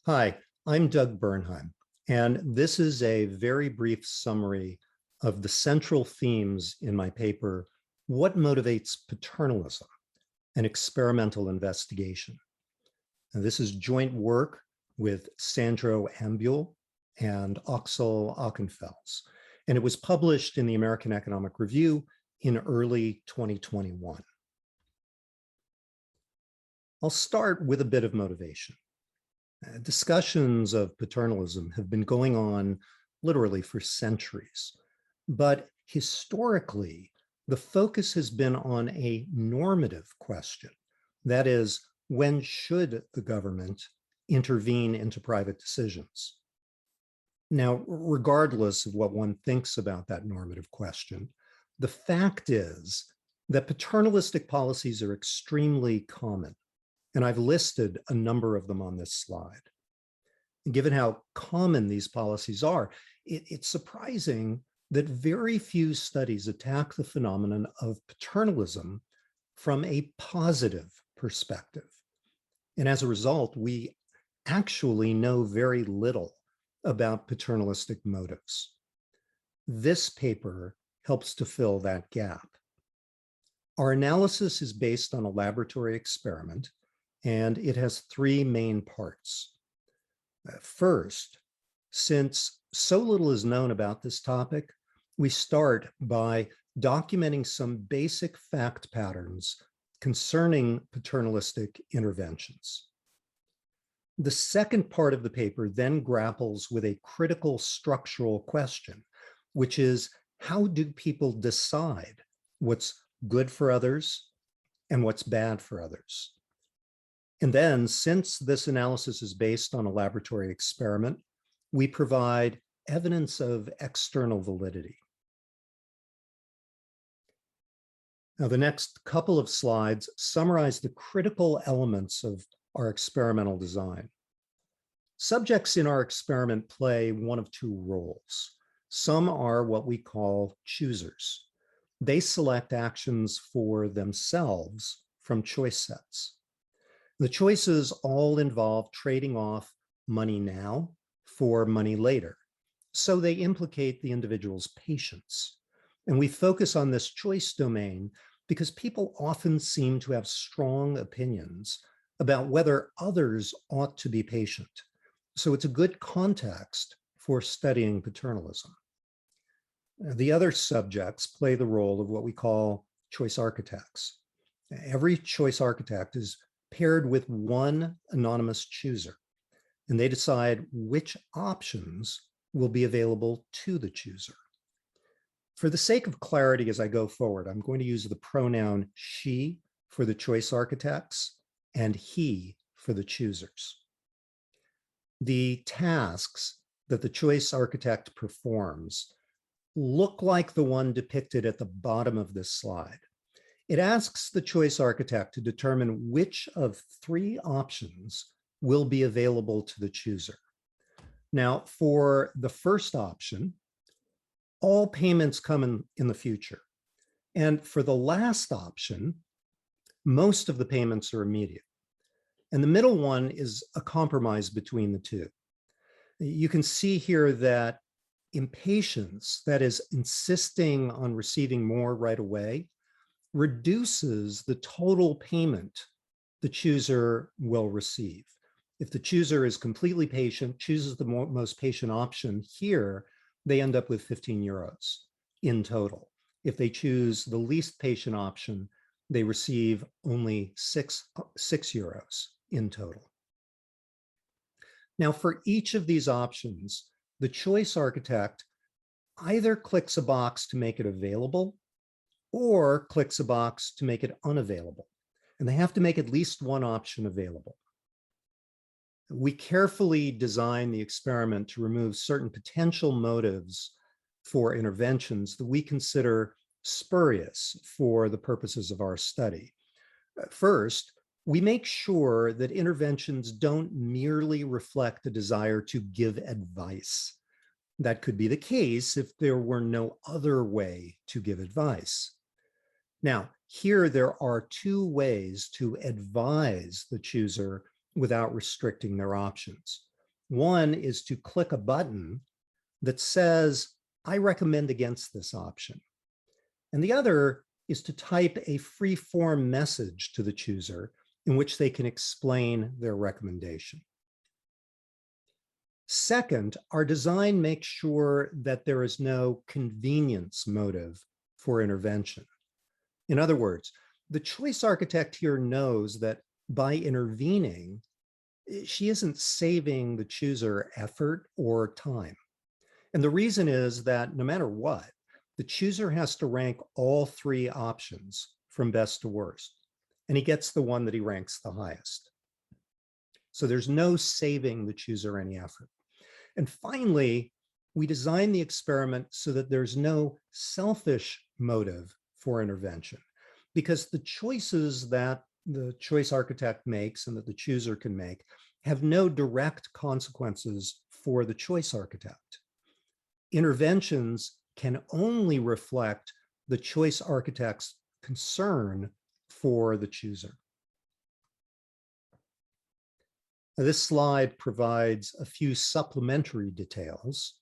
Hi, I'm Doug Bernheim, and this is a very brief summary of the central themes in my paper, What Motivates Paternalism? An Experimental Investigation. And this is joint work with Sandro Ambuehl and Axel Ockenfels, and it was published in the American Economic Review in early 2021. I'll start with a bit of motivation. Discussions of paternalism have been going on literally for centuries, but historically, the focus has been on a normative question. That is, when should the government intervene into private decisions? Now, regardless of what one thinks about that normative question, the fact is that paternalistic policies are extremely common. And I've listed a number of them on this slide. And given how common these policies are, it's surprising that very few studies attack the phenomenon of paternalism from a positive perspective. And as a result, we actually know very little about paternalistic motives. This paper helps to fill that gap. Our analysis is based on a laboratory experiment, and it has three main parts. First, since so little is known about this topic, we start by documenting some basic fact patterns concerning paternalistic interventions. The second part of the paper then grapples with a critical structural question, which is, how do people decide what's good for others and what's bad for others? And then, since this analysis is based on a laboratory experiment, we provide evidence of external validity. Now, the next couple of slides summarize the critical elements of our experimental design. Subjects in our experiment play one of two roles. Some are what we call choosers. They select actions for themselves from choice sets. The choices all involve trading off money now for money later. So they implicate the individual's patience. And we focus on this choice domain because people often seem to have strong opinions about whether others ought to be patient. So it's a good context for studying paternalism. The other subjects play the role of what we call choice architects. Every choice architect is paired with one anonymous chooser, and they decide which options will be available to the chooser. For the sake of clarity as I go forward, I'm going to use the pronoun she for the choice architects and he for the choosers. The tasks that the choice architect performs look like the one depicted at the bottom of this slide. It asks the choice architect to determine which of three options will be available to the chooser. Now, for the first option, all payments come in the future. And for the last option, most of the payments are immediate. And the middle one is a compromise between the two. You can see here that impatience, that is insisting on receiving more right away, reduces the total payment the chooser will receive. If the chooser is completely patient, chooses the most patient option here, they end up with 15 euros in total. If they choose the least patient option, they receive only six euros in total. Now, for each of these options, the choice architect either clicks a box to make it available or clicks a box to make it unavailable. And they have to make at least one option available. We carefully design the experiment to remove certain potential motives for interventions that we consider spurious for the purposes of our study. First, we make sure that interventions don't merely reflect a desire to give advice. That could be the case if there were no other way to give advice. Now, here there are two ways to advise the chooser without restricting their options. One is to click a button that says, I recommend against this option. And the other is to type a free-form message to the chooser in which they can explain their recommendation. Second, our design makes sure that there is no convenience motive for intervention. In other words, the choice architect here knows that by intervening, she isn't saving the chooser effort or time. And the reason is that no matter what, the chooser has to rank all three options from best to worst, and he gets the one that he ranks the highest. So there's no saving the chooser any effort. And finally, we design the experiment so that there's no selfish motive for intervention, because the choices that the choice architect makes and that the chooser can make have no direct consequences for the choice architect. Interventions can only reflect the choice architect's concern for the chooser. Now, this slide provides a few supplementary details.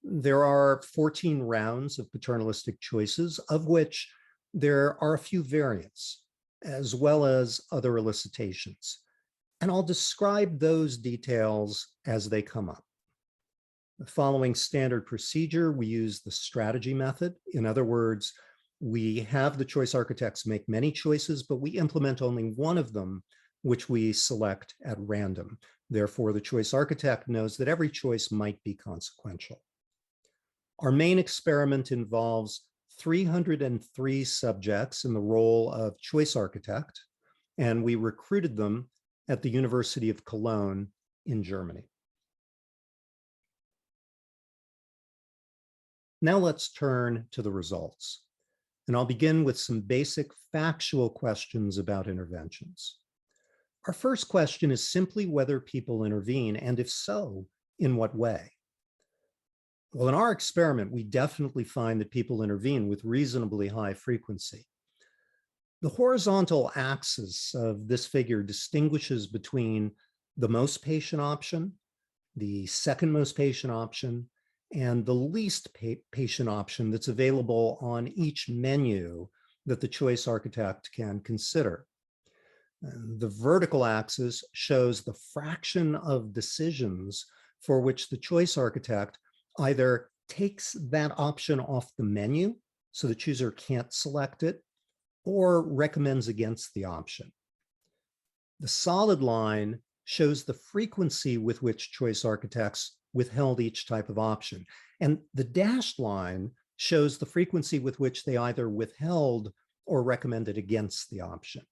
There are 14 rounds of paternalistic choices, of which there are a few variants, as well as other elicitations. And I'll describe those details as they come up. Following standard procedure, we use the strategy method. In other words, we have the choice architects make many choices, but we implement only one of them, which we select at random. Therefore, the choice architect knows that every choice might be consequential. Our main experiment involves 303 subjects in the role of choice architect, and we recruited them at the University of Cologne in Germany. Now let's turn to the results. And I'll begin with some basic factual questions about interventions. Our first question is simply whether people intervene, and if so, in what way? Well, in our experiment, we definitely find that people intervene with reasonably high frequency. The horizontal axis of this figure distinguishes between the most patient option, the second most patient option, and the least patient option that's available on each menu that the choice architect can consider. And the vertical axis shows the fraction of decisions for which the choice architect either takes that option off the menu so the chooser can't select it, or recommends against the option. The solid line shows the frequency with which choice architects withheld each type of option. And the dashed line shows the frequency with which they either withheld or recommended against the option.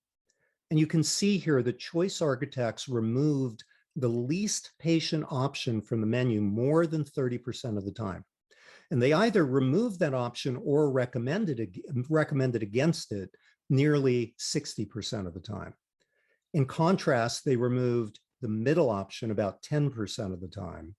And you can see here that choice architects removed the least patient option from the menu more than 30% of the time. And they either removed that option or recommended against it nearly 60% of the time. In contrast, they removed the middle option about 10% of the time.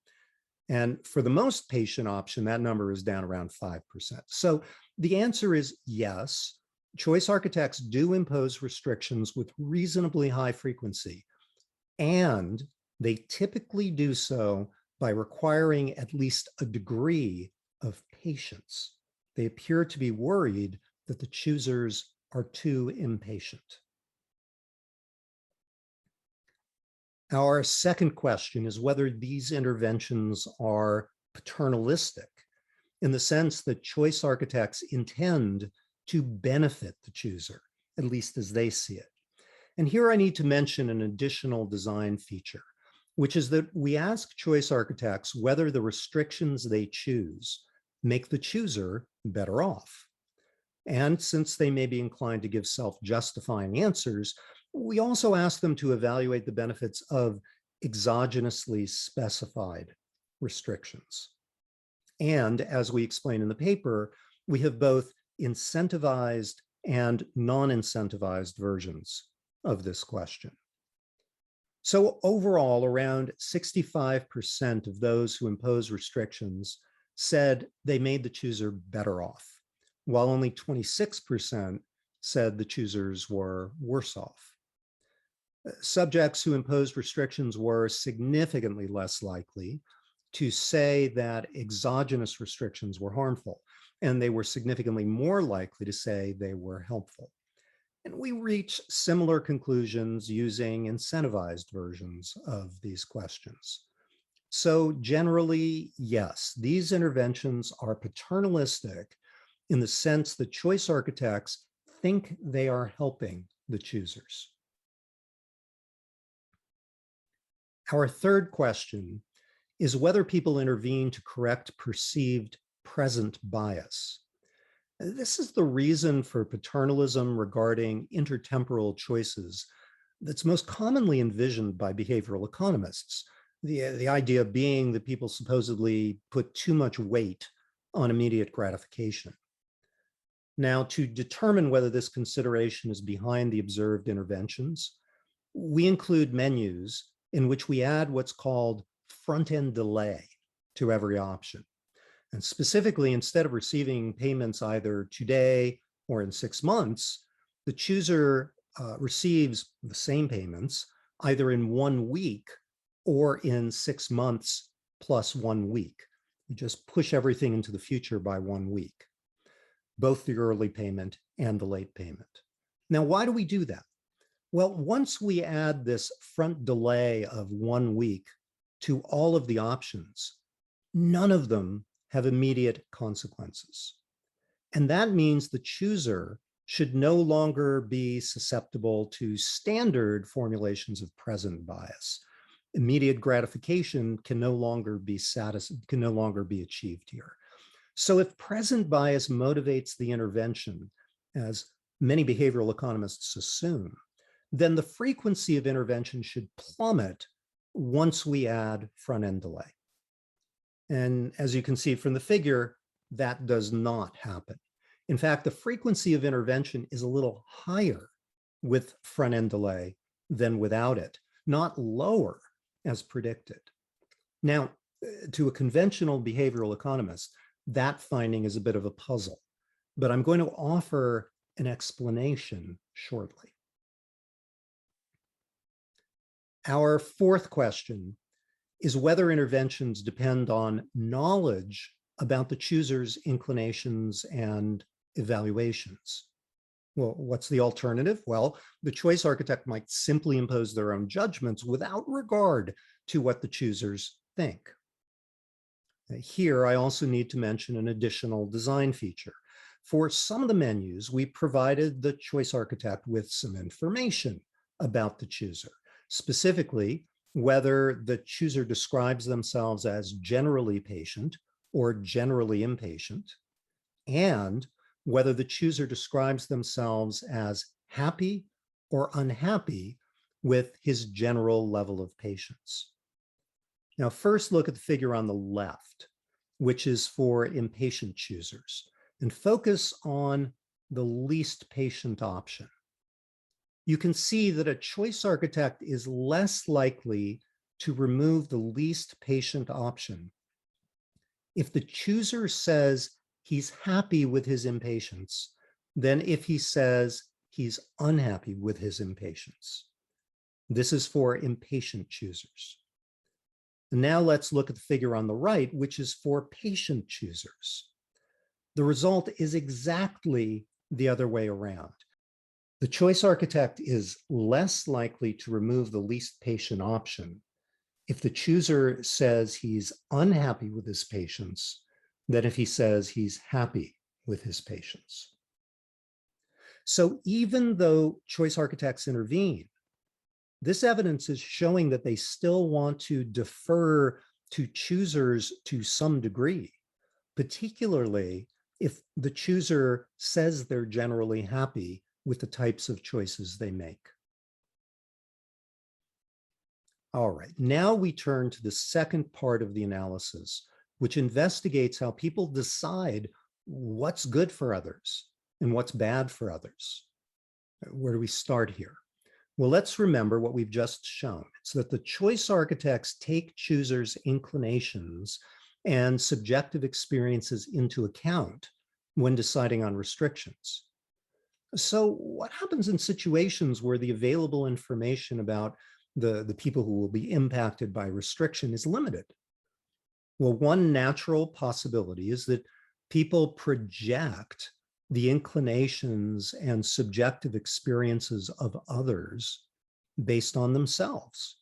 And for the most patient option, that number is down around 5%. So the answer is yes, choice architects do impose restrictions with reasonably high frequency, and they typically do so by requiring at least a degree of patience. They appear to be worried that the choosers are too impatient. Our second question is whether these interventions are paternalistic, in the sense that choice architects intend to benefit the chooser, at least as they see it. And here I need to mention an additional design feature, which is that we ask choice architects whether the restrictions they choose make the chooser better off. And since they may be inclined to give self-justifying answers, we also ask them to evaluate the benefits of exogenously specified restrictions. And as we explain in the paper, we have both incentivized and non-incentivized versions of this question. So overall, around 65% of those who impose restrictions said they made the chooser better off, while only 26% said the choosers were worse off. Subjects who imposed restrictions were significantly less likely to say that exogenous restrictions were harmful, and they were significantly more likely to say they were helpful. And we reach similar conclusions using incentivized versions of these questions. So generally, yes, these interventions are paternalistic in the sense that choice architects think they are helping the choosers. Our third question is whether people intervene to correct perceived present bias. This is the reason for paternalism regarding intertemporal choices that's most commonly envisioned by behavioral economists. The idea being that people supposedly put too much weight on immediate gratification. Now, to determine whether this consideration is behind the observed interventions, we include menus in which we add what's called front-end delay to every option. And specifically, instead of receiving payments either today or in 6 months, the chooser receives the same payments either in 1 week or in 6 months plus 1 week. We just push everything into the future by 1 week, both the early payment and the late payment. Now, why do we do that? Well, once we add this front delay of 1 week to all of the options, none of them have immediate consequences. And that means the chooser should no longer be susceptible to standard formulations of present bias. Immediate gratification can no longer be achieved here. So if present bias motivates the intervention, as many behavioral economists assume, then the frequency of intervention should plummet once we add front-end delay. And as you can see from the figure, that does not happen. In fact, the frequency of intervention is a little higher with front-end delay than without it, not lower as predicted. Now, to a conventional behavioral economist, that finding is a bit of a puzzle, but I'm going to offer an explanation shortly. Our fourth question is whether interventions depend on knowledge about the chooser's inclinations and evaluations. Well, what's the alternative? Well, the choice architect might simply impose their own judgments without regard to what the choosers think. Here, I also need to mention an additional design feature. For some of the menus, we provided the choice architect with some information about the chooser, specifically whether the chooser describes themselves as generally patient or generally impatient, and whether the chooser describes themselves as happy or unhappy with his general level of patience. Now, first look at the figure on the left, which is for impatient choosers, and focus on the least patient option. You can see that a choice architect is less likely to remove the least patient option if the chooser says he's happy with his impatience than if he says he's unhappy with his impatience. This is for impatient choosers. And now let's look at the figure on the right, which is for patient choosers. The result is exactly the other way around. The choice architect is less likely to remove the least patient option if the chooser says he's unhappy with his patience than if he says he's happy with his patience. So even though choice architects intervene, this evidence is showing that they still want to defer to choosers to some degree, particularly if the chooser says they're generally happy with the types of choices they make. All right, now we turn to the second part of the analysis, which investigates how people decide what's good for others and what's bad for others. Where do we start here? Well, let's remember what we've just shown. It's that the choice architects take choosers' inclinations and subjective experiences into account when deciding on restrictions. So what happens in situations where the available information about the people who will be impacted by restriction is limited? Well, one natural possibility is that people project the inclinations and subjective experiences of others based on themselves.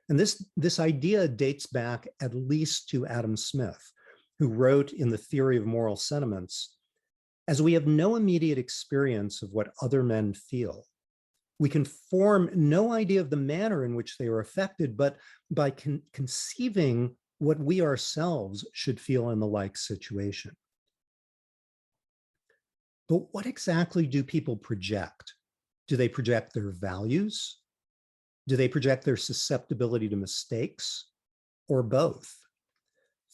And this idea dates back at least to Adam Smith, who wrote in The Theory of Moral Sentiments, as we have no immediate experience of what other men feel, we can form no idea of the manner in which they are affected, but by conceiving what we ourselves should feel in the like situation. But what exactly do people project? Do they project their values? Do they project their susceptibility to mistakes, or both?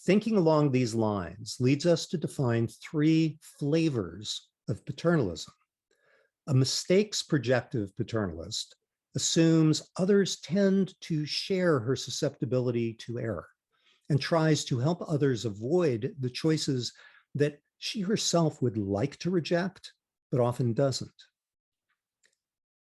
Thinking along these lines leads us to define three flavors of paternalism. A mistakes projective paternalist assumes others tend to share her susceptibility to error and tries to help others avoid the choices that she herself would like to reject, but often doesn't.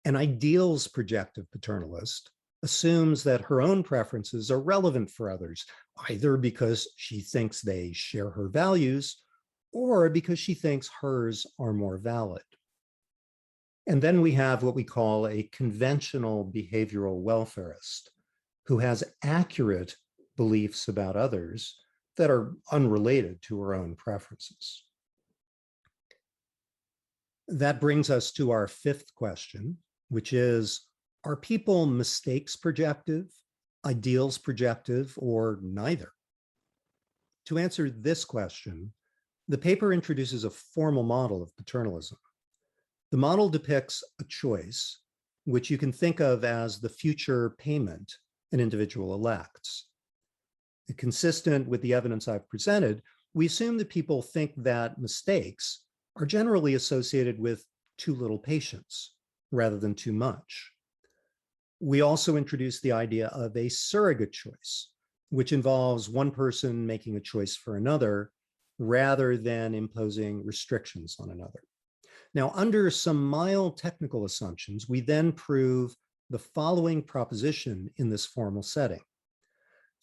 An ideals projective paternalist assumes that her own preferences are relevant for others, either because she thinks they share her values or because she thinks hers are more valid. And then we have what we call a conventional behavioral welfarist, who has accurate beliefs about others that are unrelated to her own preferences. That brings us to our fifth question, which is, are people mistakes projective, ideals projective, or neither? To answer this question, the paper introduces a formal model of paternalism. The model depicts a choice, which you can think of as the future payment an individual elects. Consistent with the evidence I've presented, we assume that people think that mistakes are generally associated with too little patience rather than too much. We also introduce the idea of a surrogate choice, which involves one person making a choice for another rather than imposing restrictions on another. Now, under some mild technical assumptions, we then prove the following proposition in this formal setting.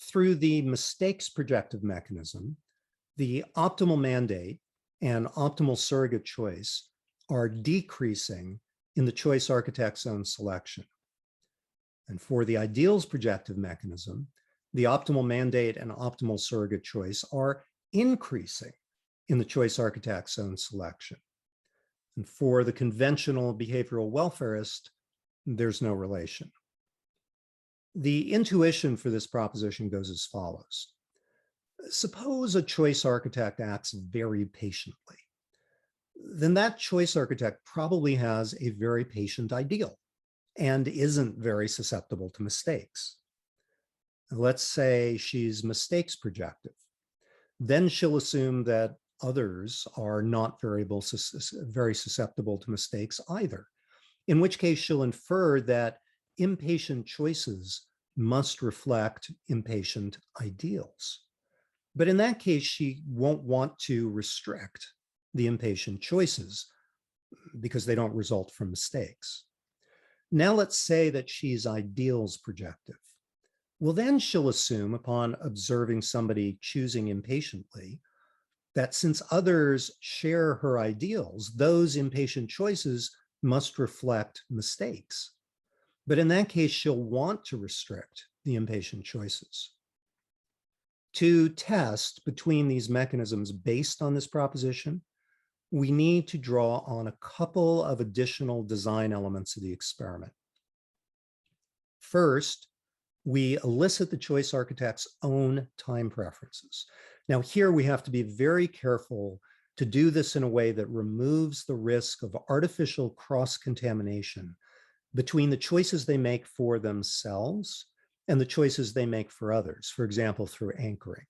Through the mistakes projective mechanism, the optimal mandate and optimal surrogate choice are decreasing in the choice architect's own selection. And for the ideals projective mechanism, the optimal mandate and optimal surrogate choice are increasing in the choice architect's own selection. And for the conventional behavioral welfarist, there's no relation. The intuition for this proposition goes as follows. Suppose a choice architect acts very patiently. Then that choice architect probably has a very patient ideal and isn't very susceptible to mistakes. Let's say she's mistakes projective. Then she'll assume that others are not very susceptible to mistakes either, in which case she'll infer that impatient choices must reflect impatient ideals. But in that case, she won't want to restrict the impatient choices because they don't result from mistakes. Now let's say that she's ideals projective. Well, then she'll assume, upon observing somebody choosing impatiently, that since others share her ideals, those impatient choices must reflect mistakes. But in that case, she'll want to restrict the impatient choices. To test between these mechanisms based on this proposition, we need to draw on a couple of additional design elements of the experiment. First, we elicit the choice architect's own time preferences. Now, here we have to be very careful to do this in a way that removes the risk of artificial cross-contamination between the choices they make for themselves and the choices they make for others, for example, through anchoring.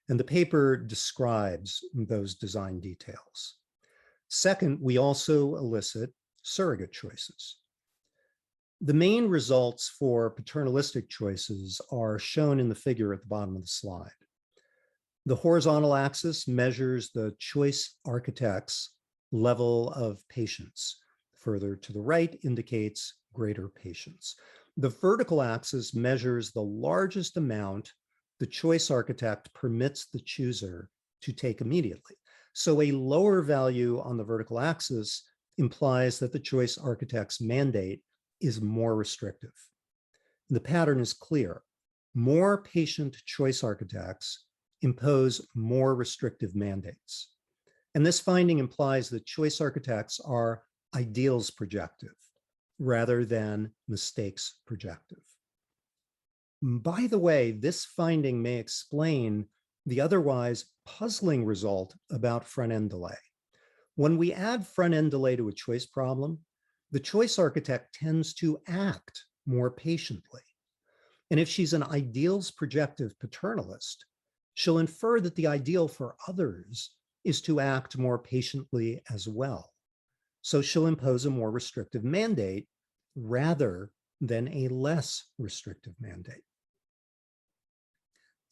And the paper describes those design details. Second, we also elicit surrogate choices. The main results for paternalistic choices are shown in the figure at the bottom of the slide. The horizontal axis measures the choice architect's level of patience further to the right indicates greater patience. The vertical axis measures the largest amount the choice architect permits the chooser to take immediately. So a lower value on the vertical axis implies that the choice architect's mandate is more restrictive. The pattern is clear. More patient choice architects impose more restrictive mandates. And this finding implies that choice architects are ideals projective rather than mistakes projective. By the way, this finding may explain the otherwise puzzling result about front-end delay. When we add front-end delay to a choice problem, the choice architect tends to act more patiently. And if she's an ideals projective paternalist, she'll infer that the ideal for others is to act more patiently as well. So she'll impose a more restrictive mandate rather than a less restrictive mandate.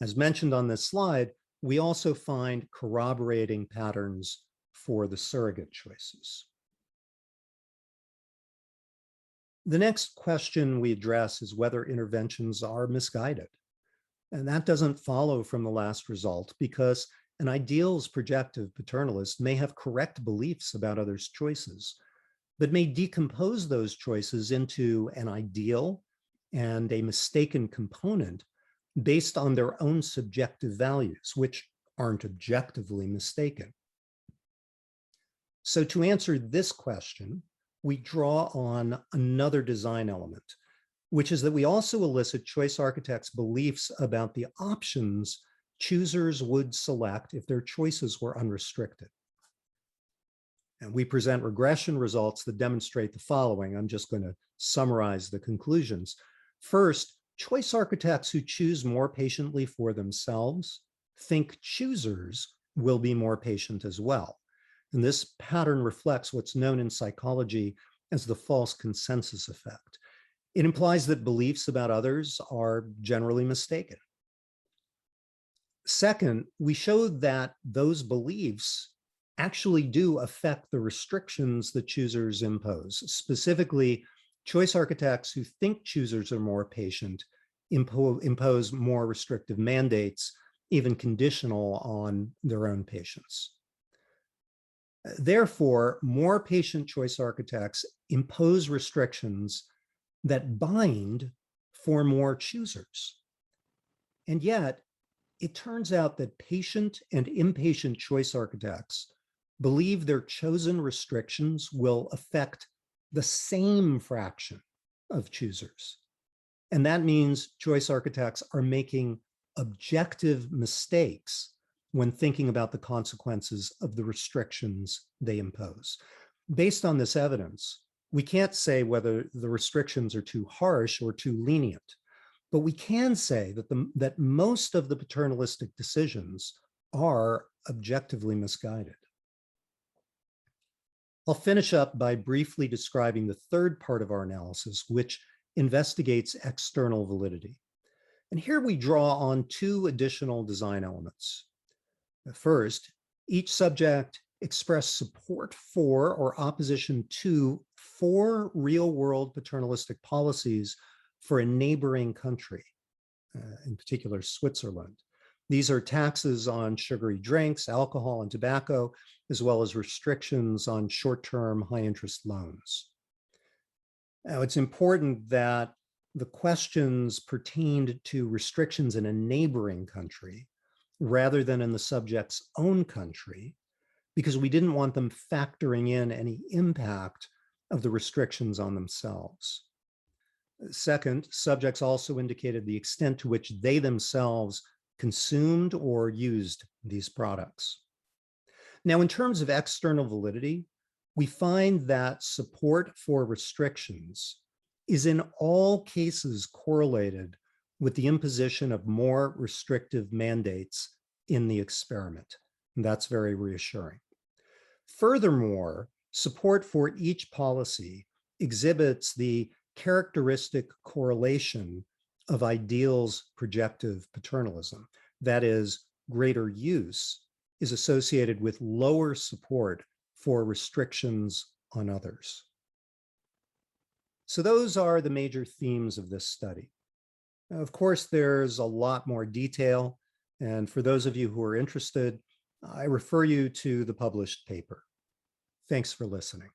As mentioned on this slide, we also find corroborating patterns for the surrogate choices. The next question we address is whether interventions are misguided. And that doesn't follow from the last result because an ideals projective paternalist may have correct beliefs about others' choices, but may decompose those choices into an ideal and a mistaken component based on their own subjective values, which aren't objectively mistaken. So to answer this question, we draw on another design element, which is that we also elicit choice architects' beliefs about the options choosers would select if their choices were unrestricted. And we present regression results that demonstrate the following. I'm just going to summarize the conclusions. First, choice architects who choose more patiently for themselves think choosers will be more patient as well. And this pattern reflects what's known in psychology as the false consensus effect. It implies that beliefs about others are generally mistaken. Second, we showed that those beliefs actually do affect the restrictions that choosers impose. Specifically, choice architects who think choosers are more patient impose more restrictive mandates, even conditional on their own patience. Therefore, more patient choice architects impose restrictions that bind for more choosers. And yet, it turns out that patient and impatient choice architects believe their chosen restrictions will affect the same fraction of choosers. And that means choice architects are making objective mistakes when thinking about the consequences of the restrictions they impose. Based on this evidence, we can't say whether the restrictions are too harsh or too lenient, but we can say that most of the paternalistic decisions are objectively misguided. I'll finish up by briefly describing the third part of our analysis, which investigates external validity. And here we draw on two additional design elements. First, each subject expressed support for or opposition to 4 real-world paternalistic policies for a neighboring country, in particular Switzerland. These are taxes on sugary drinks, alcohol, and tobacco, as well as restrictions on short-term high-interest loans. Now, it's important that the questions pertained to restrictions in a neighboring country rather than in the subject's own country, because we didn't want them factoring in any impact of the restrictions on themselves. Second, subjects also indicated the extent to which they themselves consumed or used these products. Now, in terms of external validity, we find that support for restrictions is in all cases correlated with the imposition of more restrictive mandates in the experiment. And that's very reassuring. Furthermore, support for each policy exhibits the characteristic correlation of ideals projective paternalism. That is, greater use is associated with lower support for restrictions on others. So those are the major themes of this study. Of course, there's a lot more detail, and for those of you who are interested, I refer you to the published paper. Thanks for listening.